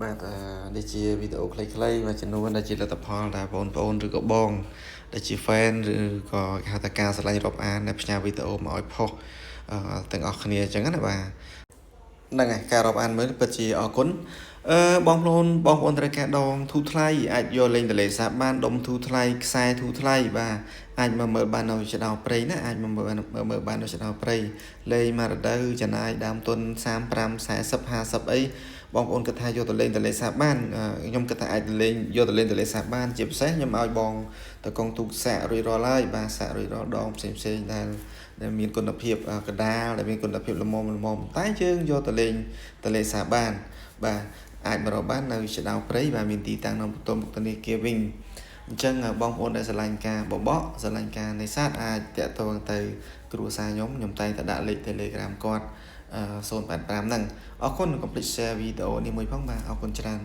បាទនេះជាវីដេអូខ្លីៗមួយចំនួនដែលជាលទ្ធផលដែលបងប្អូនឬក៏បងដែលជា fan ឬក៏គេហៅថាការឆ្លាញ់រាប់អានដែលផ្ញើវីដេអូមកឲ្យផុសទាំងអស់គ្នាអញ្ចឹងណាបាទហ្នឹងហើយការរាប់អានមើលពិតជាអរគុណបងប្អូនត្រូវការដងធូរថ្លៃអាចយកលេងទលេសាបបានដុំធូរថ្លៃខ្សែធូរថ្លៃបាទអាចមកមើលបាននៅចដោព្រៃណាអាចមកមើលបាននៅចដោព្រៃលេងមករដូវចំណាយដើមទុន35 40 50អីបងប្អូនគិតថាយកទៅលេងទលេសាបបានខ្ញុំគិតថាអាចលេងយកទៅលេងទលេសាបបានជាពិសេសខ្ញុំឲ្យបងទៅកងទូកសាក់រួចរាល់ហើយបាទសាក់រួចរាល់ដងផ្សេងដែលមានគុណភាពកដាលដែលមានគុណភាពល្មមតែយើងយកទៅលេងទលេសាបបានបាទអាចមករកបាននៅចដោព្រៃបាទមានទីតាំងនៅបន្ទប់មុខធនាគារវិញអញ្ចឹងបងប្អូនដែលស្រឡាញ់ការបបកស្រឡាញ់ការនេសាទអាចតាក់ទងទៅគ្រួសារខ្ញុំតែងតែដាក់លេខ Telegram គាត់085ហ្នឹងអរគុណកុំភ្លេច share វីដេអូនេះមួយផងបាទអរគុណច្រើន